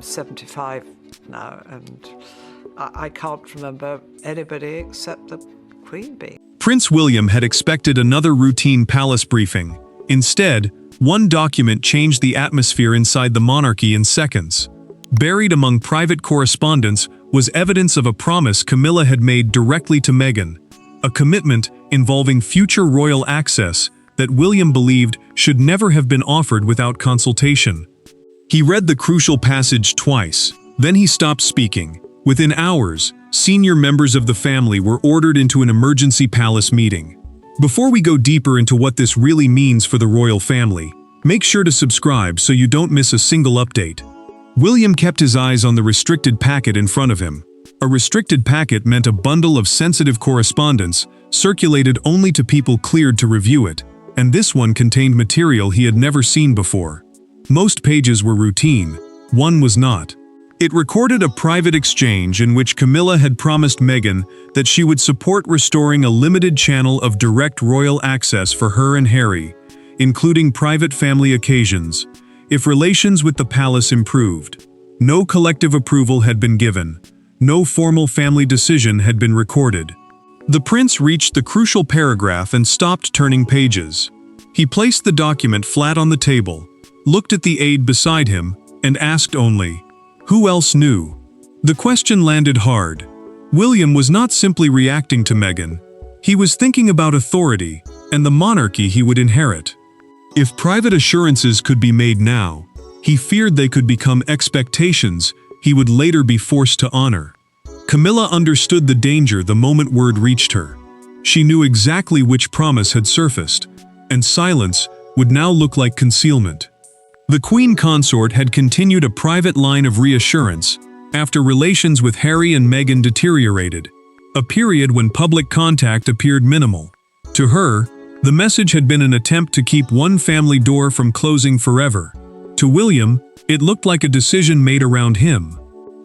I'm 75 now, and I can't remember anybody except the Queen bee. Prince William had expected another routine palace briefing. Instead, one document changed the atmosphere inside the monarchy in seconds. Buried among private correspondence was evidence of a promise Camilla had made directly to Meghan, a commitment involving future royal access that William believed should never have been offered without consultation. He read the crucial passage twice, then he stopped speaking. Within hours, senior members of the family were ordered into an emergency palace meeting. Before we go deeper into what this really means for the royal family, make sure to subscribe so you don't miss a single update. William kept his eyes on the restricted packet in front of him. A restricted packet meant a bundle of sensitive correspondence, circulated only to people cleared to review it, and this one contained material he had never seen before. Most pages were routine, one was not. It recorded a private exchange in which Camilla had promised Meghan that she would support restoring a limited channel of direct royal access for her and Harry, including private family occasions, if relations with the palace improved. No collective approval had been given. No formal family decision had been recorded. The prince reached the crucial paragraph and stopped turning pages. He placed the document flat on the table, looked at the aide beside him, and asked only, "Who else knew?" The question landed hard. William was not simply reacting to Meghan. He was thinking about authority and the monarchy he would inherit. If private assurances could be made now, he feared they could become expectations he would later be forced to honor. Camilla understood the danger the moment word reached her. She knew exactly which promise had surfaced, and silence would now look like concealment. The Queen Consort had continued a private line of reassurance after relations with Harry and Meghan deteriorated, a period when public contact appeared minimal. To her, the message had been an attempt to keep one family door from closing forever. To William, it looked like a decision made around him.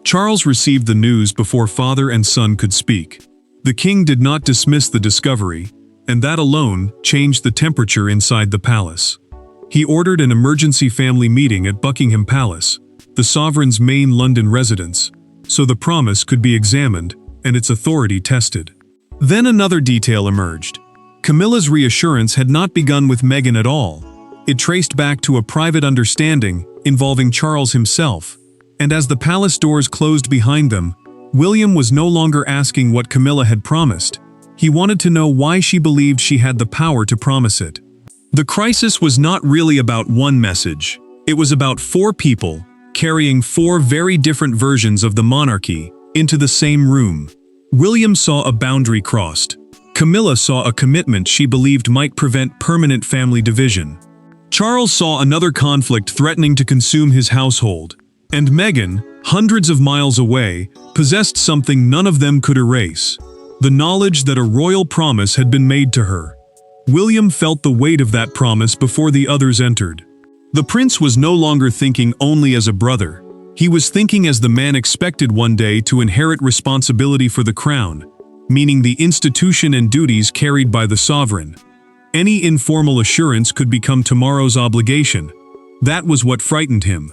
Charles received the news before father and son could speak. The king did not dismiss the discovery, and that alone changed the temperature inside the palace. He ordered an emergency family meeting at Buckingham Palace, the sovereign's main London residence, so the promise could be examined and its authority tested. Then another detail emerged. Camilla's reassurance had not begun with Meghan at all. It traced back to a private understanding involving Charles himself, and as the palace doors closed behind them, William was no longer asking what Camilla had promised. He wanted to know why she believed she had the power to promise it. The crisis was not really about one message. It was about four people carrying four very different versions of the monarchy into the same room. William saw a boundary crossed. Camilla saw a commitment she believed might prevent permanent family division. Charles saw another conflict threatening to consume his household. And Meghan, hundreds of miles away, possessed something none of them could erase: the knowledge that a royal promise had been made to her. William felt the weight of that promise before the others entered. The prince was no longer thinking only as a brother. He was thinking as the man expected one day to inherit responsibility for the crown, meaning the institution and duties carried by the sovereign. Any informal assurance could become tomorrow's obligation. That was what frightened him.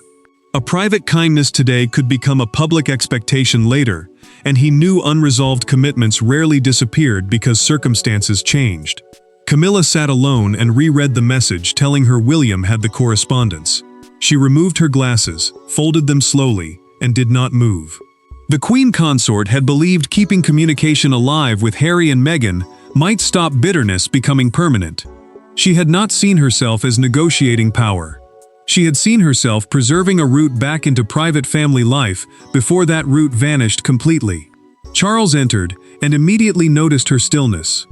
A private kindness today could become a public expectation later, and he knew unresolved commitments rarely disappeared because circumstances changed. Camilla sat alone and reread the message telling her William had the correspondence. She removed her glasses, folded them slowly, and did not move. The Queen Consort had believed keeping communication alive with Harry and Meghan might stop bitterness becoming permanent. She had not seen herself as negotiating power. She had seen herself preserving a route back into private family life before that route vanished completely. Charles entered and immediately noticed her stillness.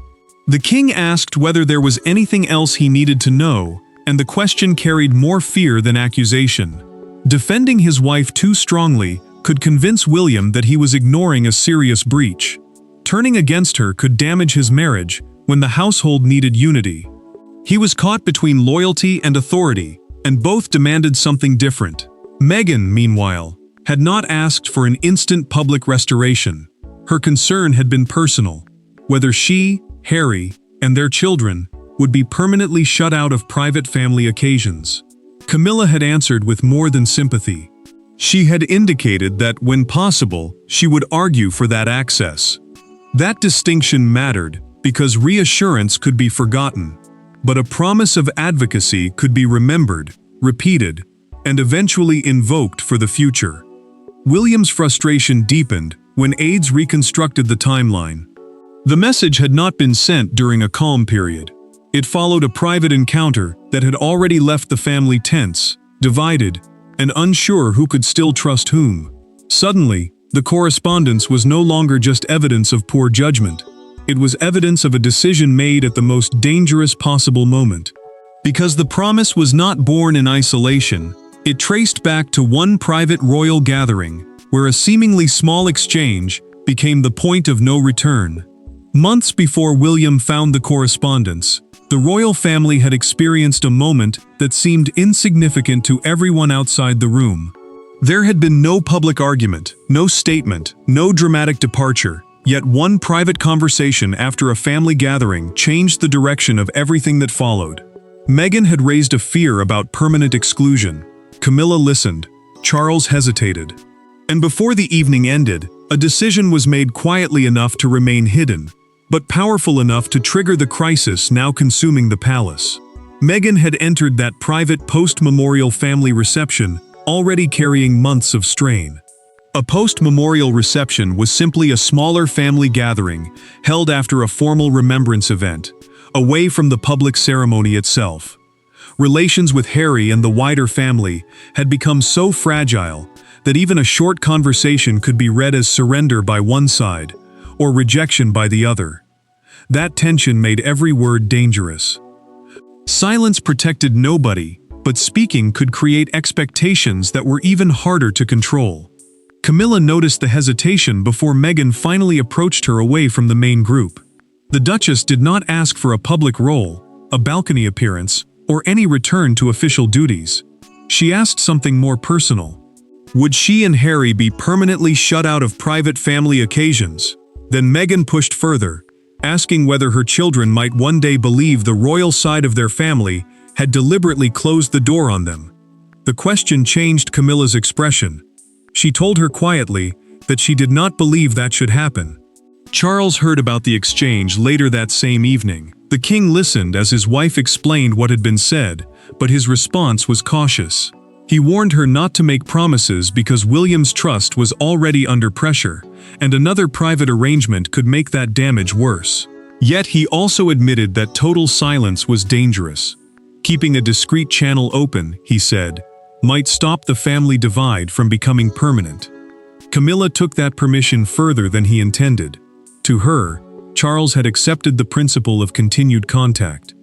The king asked whether there was anything else he needed to know, and the question carried more fear than accusation. Defending his wife too strongly could convince William that he was ignoring a serious breach. Turning against her could damage his marriage when the household needed unity. He was caught between loyalty and authority, and both demanded something different. Meghan, meanwhile, had not asked for an instant public restoration. Her concern had been personal: whether she, Harry, and their children would be permanently shut out of private family occasions. Camilla had answered with more than sympathy. She had indicated that, when possible, she would argue for that access. That distinction mattered because reassurance could be forgotten, but a promise of advocacy could be remembered, repeated, and eventually invoked for the future. William's frustration deepened when aides reconstructed the timeline. The message had not been sent during a calm period. It followed a private encounter that had already left the family tense, divided, and unsure who could still trust whom. Suddenly, the correspondence was no longer just evidence of poor judgment. It was evidence of a decision made at the most dangerous possible moment. Because the promise was not born in isolation, it traced back to one private royal gathering, where a seemingly small exchange became the point of no return. Months before William found the correspondence, the royal family had experienced a moment that seemed insignificant to everyone outside the room. There had been no public argument, no statement, no dramatic departure, yet one private conversation after a family gathering changed the direction of everything that followed. Meghan had raised a fear about permanent exclusion. Camilla listened. Charles hesitated. And before the evening ended, a decision was made quietly enough to remain hidden, but powerful enough to trigger the crisis now consuming the palace. Meghan had entered that private post-memorial family reception, already carrying months of strain. A post-memorial reception was simply a smaller family gathering, held after a formal remembrance event, away from the public ceremony itself. Relations with Harry and the wider family had become so fragile that even a short conversation could be read as surrender by one side, or rejection by the other. That tension made every word dangerous. Silence protected nobody, but speaking could create expectations that were even harder to control. Camilla noticed the hesitation before Meghan finally approached her away from the main group. The Duchess did not ask for a public role, a balcony appearance, or any return to official duties. She asked something more personal. Would she and Harry be permanently shut out of private family occasions? Then Meghan pushed further, asking whether her children might one day believe the royal side of their family had deliberately closed the door on them. The question changed Camilla's expression. She told her quietly that she did not believe that should happen. Charles heard about the exchange later that same evening. The king listened as his wife explained what had been said, but his response was cautious. He warned her not to make promises because William's trust was already under pressure, and another private arrangement could make that damage worse. Yet he also admitted that total silence was dangerous. Keeping a discreet channel open, he said, might stop the family divide from becoming permanent. Camilla took that permission further than he intended. To her, Charles had accepted the principle of continued contact.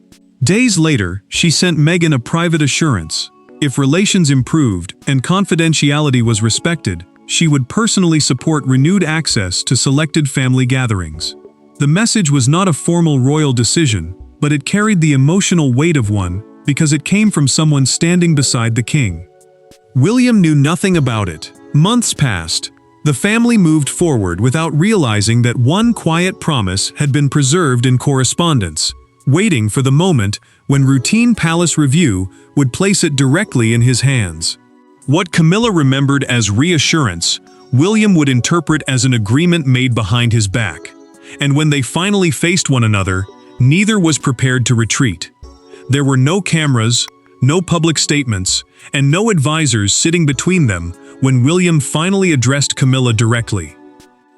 Days later, she sent Meghan a private assurance. If relations improved and confidentiality was respected, she would personally support renewed access to selected family gatherings. The message was not a formal royal decision, but it carried the emotional weight of one because it came from someone standing beside the king. William knew nothing about it. Months passed. The family moved forward without realizing that one quiet promise had been preserved in correspondence, waiting for the moment when routine palace review would place it directly in his hands. What Camilla remembered as reassurance, William would interpret as an agreement made behind his back. And when they finally faced one another, neither was prepared to retreat. There were no cameras, no public statements, and no advisors sitting between them when William finally addressed Camilla directly.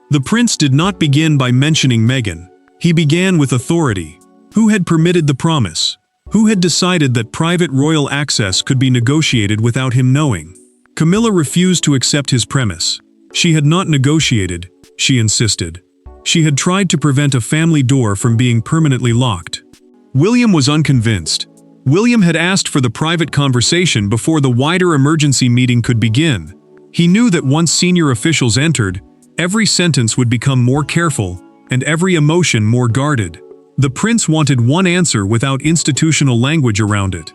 The prince did not begin by mentioning Meghan. He began with authority. Who had permitted the promise? Who had decided that private royal access could be negotiated without him knowing? Camilla refused to accept his premise. She had not negotiated, she insisted. She had tried to prevent a family door from being permanently locked. William was unconvinced. William had asked for the private conversation before the wider emergency meeting could begin. He knew that once senior officials entered, every sentence would become more careful, and every emotion more guarded. The prince wanted one answer without institutional language around it.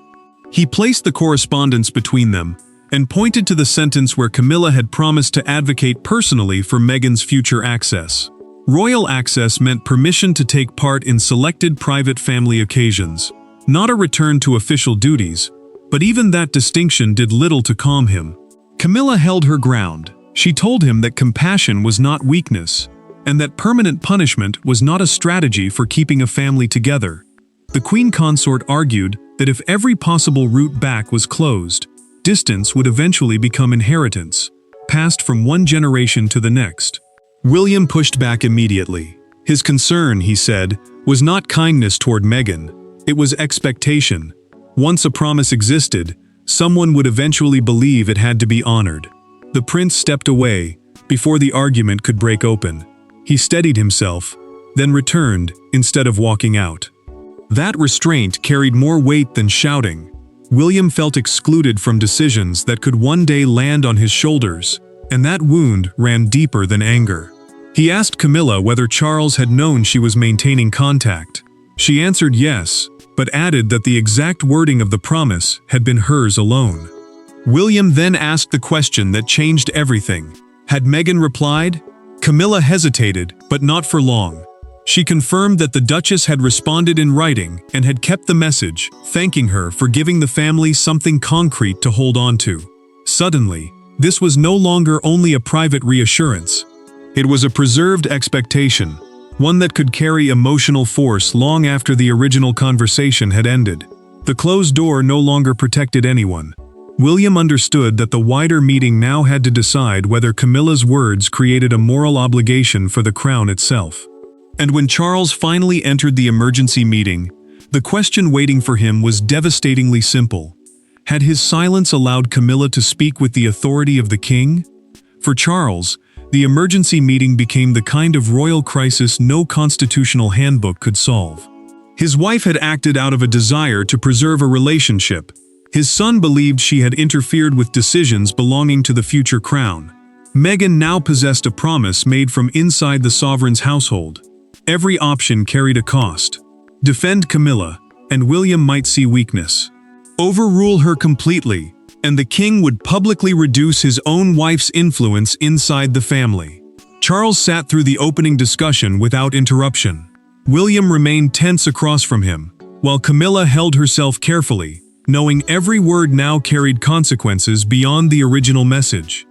He placed the correspondence between them, and pointed to the sentence where Camilla had promised to advocate personally for Meghan's future access. Royal access meant permission to take part in selected private family occasions, not a return to official duties, but even that distinction did little to calm him. Camilla held her ground. She told him that compassion was not weakness, and that permanent punishment was not a strategy for keeping a family together. The queen consort argued that if every possible route back was closed, distance would eventually become inheritance, passed from one generation to the next. William pushed back immediately. His concern, he said, was not kindness toward Meghan, it was expectation. Once a promise existed, someone would eventually believe it had to be honored. The prince stepped away before the argument could break open. He steadied himself, then returned instead of walking out. That restraint carried more weight than shouting. William felt excluded from decisions that could one day land on his shoulders, and that wound ran deeper than anger. He asked Camilla whether Charles had known she was maintaining contact. She answered yes, but added that the exact wording of the promise had been hers alone. William then asked the question that changed everything. Had Meghan replied? Camilla hesitated, but not for long. She confirmed that the Duchess had responded in writing and had kept the message, thanking her for giving the family something concrete to hold on to. Suddenly, this was no longer only a private reassurance. It was a preserved expectation, one that could carry emotional force long after the original conversation had ended. The closed door no longer protected anyone. William understood that the wider meeting now had to decide whether Camilla's words created a moral obligation for the crown itself. And when Charles finally entered the emergency meeting, the question waiting for him was devastatingly simple. Had his silence allowed Camilla to speak with the authority of the king? For Charles, the emergency meeting became the kind of royal crisis no constitutional handbook could solve. His wife had acted out of a desire to preserve a relationship. His son believed she had interfered with decisions belonging to the future crown. Meghan now possessed a promise made from inside the sovereign's household. Every option carried a cost. Defend Camilla, and William might see weakness. Overrule her completely, and the king would publicly reduce his own wife's influence inside the family. Charles sat through the opening discussion without interruption. William remained tense across from him, while Camilla held herself carefully, knowing every word now carried consequences beyond the original message.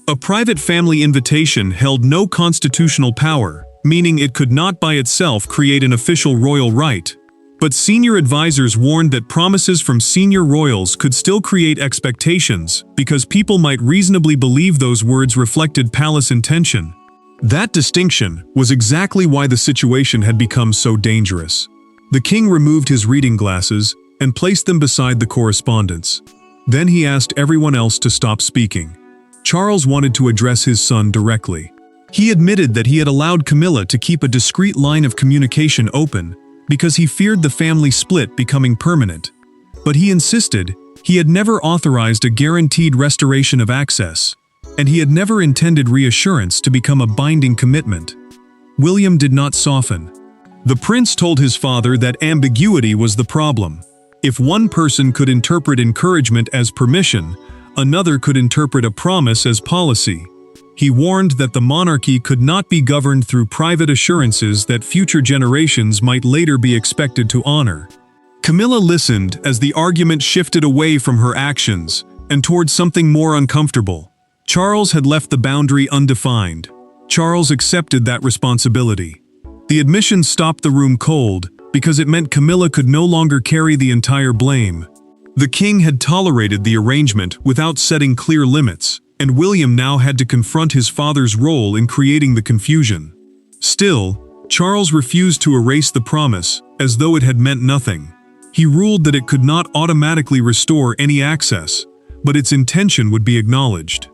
A private family invitation held no constitutional power, meaning it could not by itself create an official royal right. But senior advisors warned that promises from senior royals could still create expectations, because people might reasonably believe those words reflected palace intention. That distinction was exactly why the situation had become so dangerous. The king removed his reading glasses and placed them beside the correspondence. Then he asked everyone else to stop speaking. Charles wanted to address his son directly. He admitted that he had allowed Camilla to keep a discreet line of communication open, because he feared the family split becoming permanent. But he insisted he had never authorized a guaranteed restoration of access, and he had never intended reassurance to become a binding commitment. William did not soften. The prince told his father that ambiguity was the problem. If one person could interpret encouragement as permission, another could interpret a promise as policy. He warned that the monarchy could not be governed through private assurances that future generations might later be expected to honor. Camilla listened as the argument shifted away from her actions and towards something more uncomfortable. Charles had left the boundary undefined. Charles accepted that responsibility. The admission stopped the room cold because it meant Camilla could no longer carry the entire blame. The king had tolerated the arrangement without setting clear limits, and William now had to confront his father's role in creating the confusion. Still, Charles refused to erase the promise, as though it had meant nothing. He ruled that it could not automatically restore any access, but its intention would be acknowledged.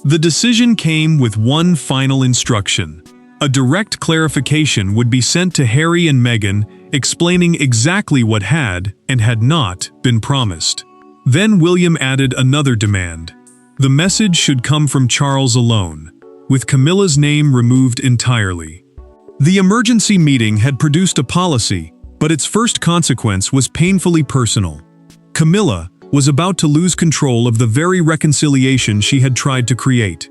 The decision came with one final instruction. A direct clarification would be sent to Harry and Meghan, explaining exactly what had and had not been promised. Then William added another demand. The message should come from Charles alone, with Camilla's name removed entirely. The emergency meeting had produced a policy, but its first consequence was painfully personal. Camilla was about to lose control of the very reconciliation she had tried to create.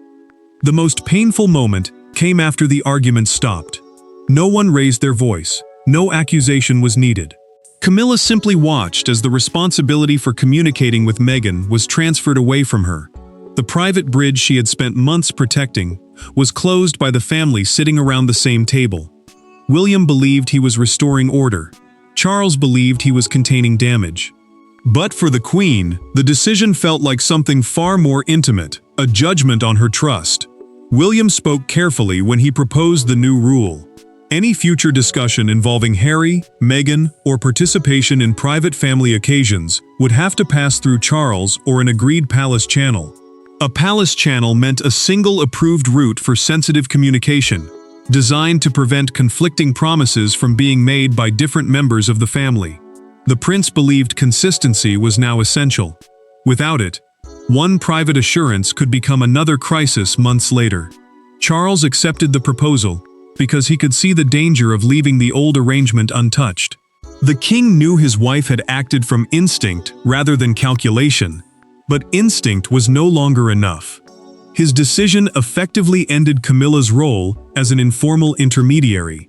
The most painful moment came after the argument stopped. No one raised their voice, no accusation was needed. Camilla simply watched as the responsibility for communicating with Meghan was transferred away from her. The private bridge she had spent months protecting was closed by the family sitting around the same table. William believed he was restoring order. Charles believed he was containing damage. But for the Queen, the decision felt like something far more intimate, a judgment on her trust. William spoke carefully when he proposed the new rule. Any future discussion involving Harry, Meghan, or participation in private family occasions would have to pass through Charles or an agreed palace channel. A palace channel meant a single approved route for sensitive communication, designed to prevent conflicting promises from being made by different members of the family. The prince believed consistency was now essential. Without it, one private assurance could become another crisis months later. Charles accepted the proposal because he could see the danger of leaving the old arrangement untouched. The king knew his wife had acted from instinct rather than calculation, but instinct was no longer enough. His decision effectively ended Camilla's role as an informal intermediary.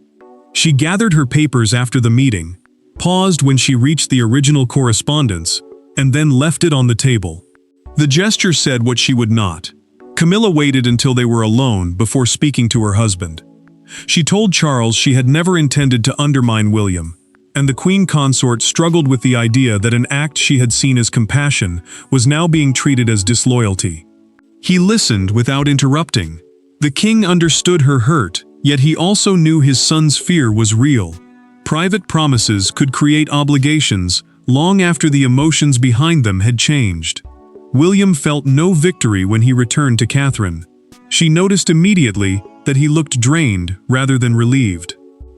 She gathered her papers after the meeting, paused when she reached the original correspondence, and then left it on the table. The gesture said what she would not. Camilla waited until they were alone before speaking to her husband. She told Charles she had never intended to undermine William, and the Queen Consort struggled with the idea that an act she had seen as compassion was now being treated as disloyalty. He listened without interrupting. The king understood her hurt, yet he also knew his son's fear was real. Private promises could create obligations long after the emotions behind them had changed. William felt no victory when he returned to Catherine. She noticed immediately that he looked drained rather than relieved.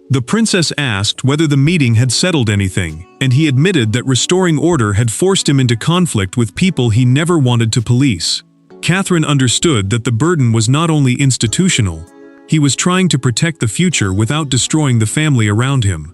The princess asked whether the meeting had settled anything, and he admitted that restoring order had forced him into conflict with people he never wanted to police. Catherine understood that the burden was not only institutional, he was trying to protect the future without destroying the family around him.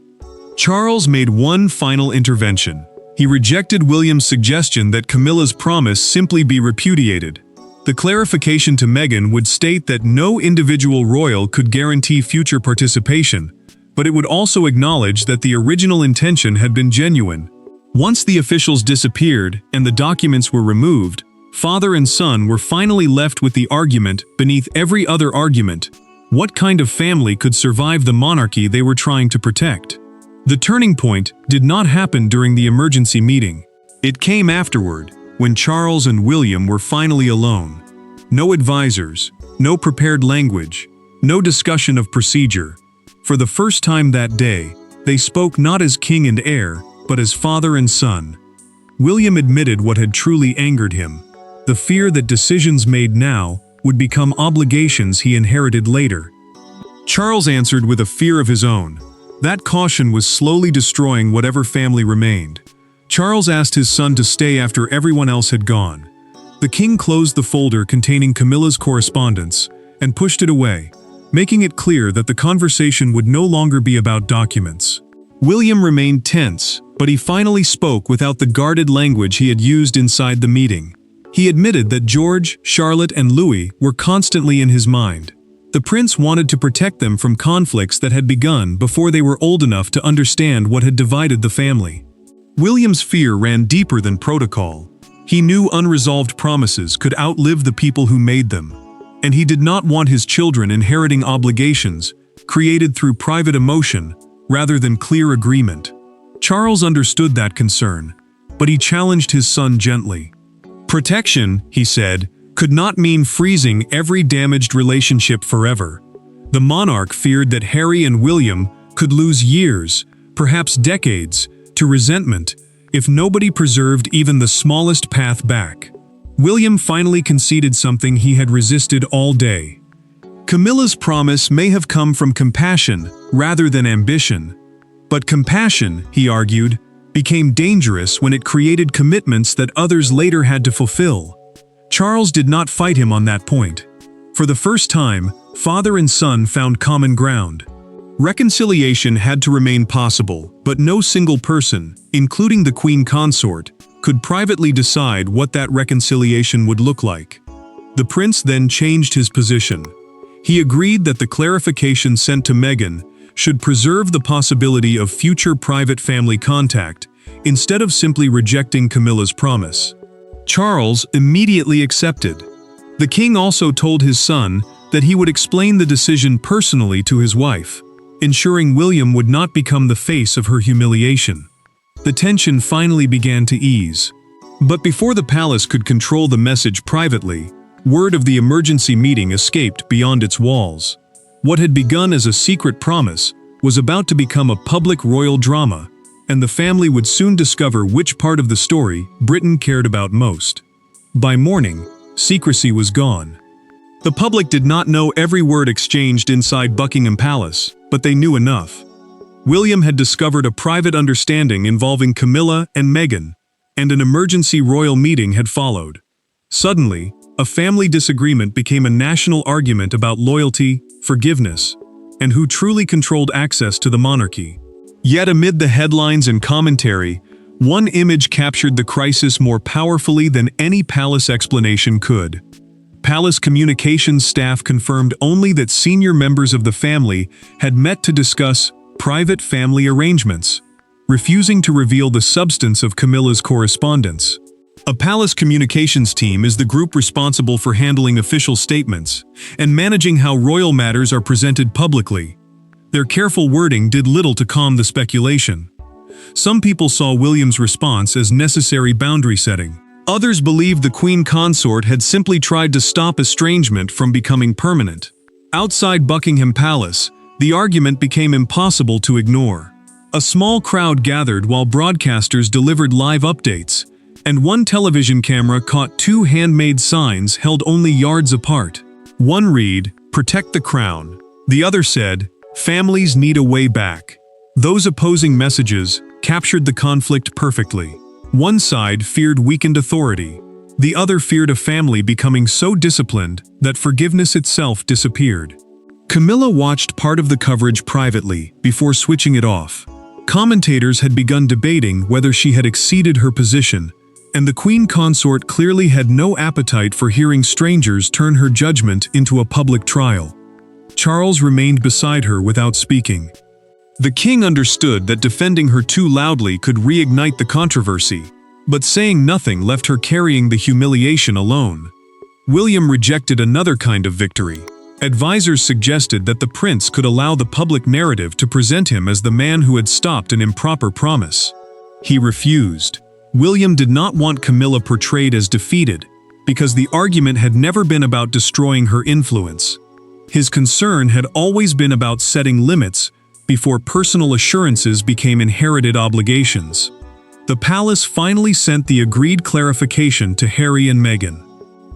Charles made one final intervention. He rejected William's suggestion that Camilla's promise simply be repudiated. The clarification to Meghan would state that no individual royal could guarantee future participation, but it would also acknowledge that the original intention had been genuine. Once the officials disappeared and the documents were removed, father and son were finally left with the argument beneath every other argument: what kind of family could survive the monarchy they were trying to protect? The turning point did not happen during the emergency meeting. It came afterward, when Charles and William were finally alone. No advisors, no prepared language, no discussion of procedure. For the first time that day, they spoke not as king and heir, but as father and son. William admitted what had truly angered him: the fear that decisions made now would become obligations he inherited later. Charles answered with a fear of his own. That caution was slowly destroying whatever family remained. Charles asked his son to stay after everyone else had gone. The king closed the folder containing Camilla's correspondence and pushed it away, making it clear that the conversation would no longer be about documents. William remained tense, but he finally spoke without the guarded language he had used inside the meeting. He admitted that George, Charlotte, and Louis were constantly in his mind. The prince wanted to protect them from conflicts that had begun before they were old enough to understand what had divided the family. William's fear ran deeper than protocol. He knew unresolved promises could outlive the people who made them, and he did not want his children inheriting obligations created through private emotion rather than clear agreement. Charles understood that concern, but he challenged his son gently. Protection, he said, could not mean freezing every damaged relationship forever. The monarch feared that Harry and William could lose years, perhaps decades, to resentment if nobody preserved even the smallest path back. William finally conceded something he had resisted all day. Camilla's promise may have come from compassion rather than ambition. But compassion, he argued, became dangerous when it created commitments that others later had to fulfill. Charles did not fight him on that point. For the first time, father and son found common ground. Reconciliation had to remain possible, but no single person, including the Queen Consort, could privately decide what that reconciliation would look like. The prince then changed his position. He agreed that the clarification sent to Meghan should preserve the possibility of future private family contact, instead of simply rejecting Camilla's promise. Charles immediately accepted. The king also told his son that he would explain the decision personally to his wife, ensuring William would not become the face of her humiliation. The tension finally began to ease. But before the palace could control the message privately, word of the emergency meeting escaped beyond its walls. What had begun as a secret promise was about to become a public royal drama, and the family would soon discover which part of the story Britain cared about most. By morning, secrecy was gone. The public did not know every word exchanged inside Buckingham Palace, but they knew enough. William had discovered a private understanding involving Camilla and Meghan, and an emergency royal meeting had followed. Suddenly, a family disagreement became a national argument about loyalty, forgiveness, and who truly controlled access to the monarchy. Yet amid the headlines and commentary, one image captured the crisis more powerfully than any palace explanation could. Palace communications staff confirmed only that senior members of the family had met to discuss private family arrangements, refusing to reveal the substance of Camilla's correspondence. A palace communications team is the group responsible for handling official statements and managing how royal matters are presented publicly. Their careful wording did little to calm the speculation. Some people saw William's response as necessary boundary setting. Others believed the Queen Consort had simply tried to stop estrangement from becoming permanent. Outside Buckingham Palace, the argument became impossible to ignore. A small crowd gathered while broadcasters delivered live updates, and one television camera caught two handmade signs held only yards apart. One read, "Protect the Crown." The other said, "Families need a way back." Those opposing messages captured the conflict perfectly. One side feared weakened authority. The other feared a family becoming so disciplined that forgiveness itself disappeared. Camilla watched part of the coverage privately before switching it off. Commentators had begun debating whether she had exceeded her position, and the Queen Consort clearly had no appetite for hearing strangers turn her judgment into a public trial. Charles remained beside her without speaking. The king understood that defending her too loudly could reignite the controversy, but saying nothing left her carrying the humiliation alone. William rejected another kind of victory. Advisors suggested that the prince could allow the public narrative to present him as the man who had stopped an improper promise. He refused. William did not want Camilla portrayed as defeated, because the argument had never been about destroying her influence. His concern had always been about setting limits before personal assurances became inherited obligations. The palace finally sent the agreed clarification to Harry and Meghan.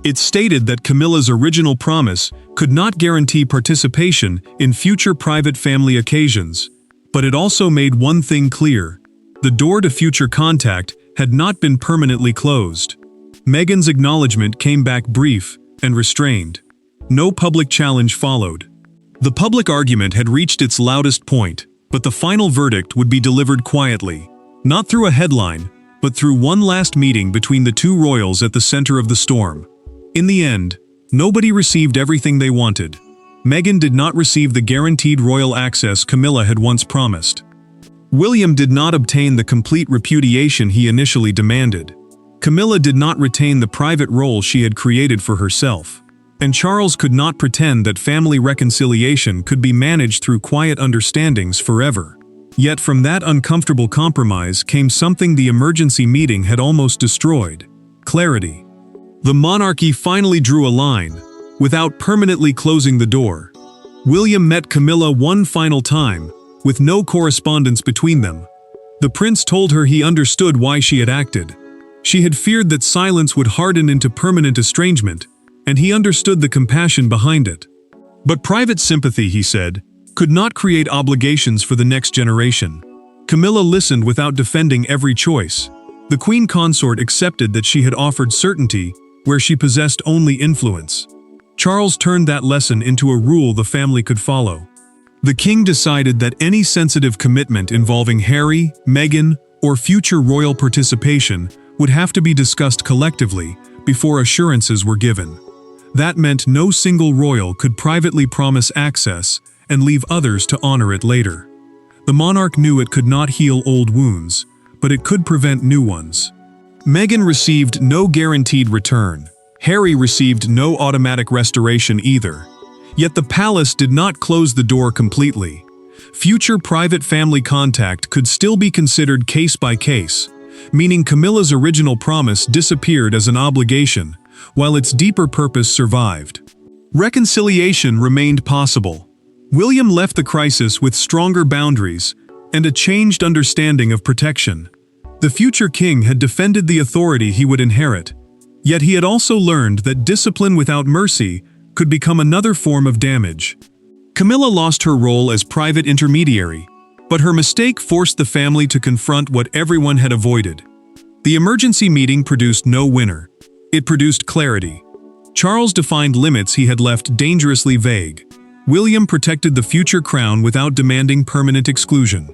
It stated that Camilla's original promise could not guarantee participation in future private family occasions, but it also made one thing clear: the door to future contact had not been permanently closed. Meghan's acknowledgement came back brief and restrained. No public challenge followed. The public argument had reached its loudest point, but the final verdict would be delivered quietly, not through a headline, but through one last meeting between the two royals at the center of the storm. In the end, nobody received everything they wanted. Meghan did not receive the guaranteed royal access Camilla had once promised. William did not obtain the complete repudiation he initially demanded. Camilla did not retain the private role she had created for herself. And Charles could not pretend that family reconciliation could be managed through quiet understandings forever. Yet from that uncomfortable compromise came something the emergency meeting had almost destroyed: clarity. The monarchy finally drew a line, without permanently closing the door. William met Camilla one final time, with no correspondence between them. The prince told her he understood why she had acted. She had feared that silence would harden into permanent estrangement, and he understood the compassion behind it. But private sympathy, he said, could not create obligations for the next generation. Camilla listened without defending every choice. The Queen Consort accepted that she had offered certainty where she possessed only influence. Charles turned that lesson into a rule the family could follow. The king decided that any sensitive commitment involving Harry, Meghan, or future royal participation would have to be discussed collectively before assurances were given. That meant no single royal could privately promise access and leave others to honor it later. The monarch knew it could not heal old wounds, but it could prevent new ones. Meghan received no guaranteed return. Harry received no automatic restoration either. Yet the palace did not close the door completely. Future private family contact could still be considered case by case, meaning Camilla's original promise disappeared as an obligation, while its deeper purpose survived. Reconciliation remained possible. William left the crisis with stronger boundaries and a changed understanding of protection. The future king had defended the authority he would inherit, yet he had also learned that discipline without mercy could become another form of damage. Camilla lost her role as private intermediary, but her mistake forced the family to confront what everyone had avoided. The emergency meeting produced no winner. It produced clarity. Charles defined limits he had left dangerously vague. William protected the future crown without demanding permanent exclusion.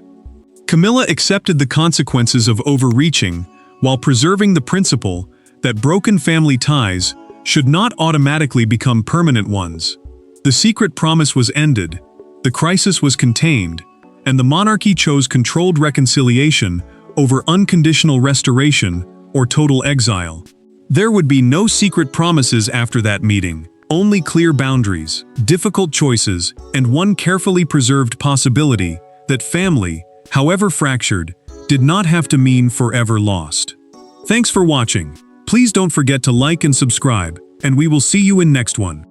Camilla accepted the consequences of overreaching while preserving the principle that broken family ties should not automatically become permanent ones. The secret promise was ended, the crisis was contained, and the monarchy chose controlled reconciliation over unconditional restoration or total exile. There would be no secret promises after that meeting, only clear boundaries, difficult choices, and one carefully preserved possibility that family, however fractured, did not have to mean forever lost. Thanks for watching. Please don't forget to like and subscribe, and we will see you in next one.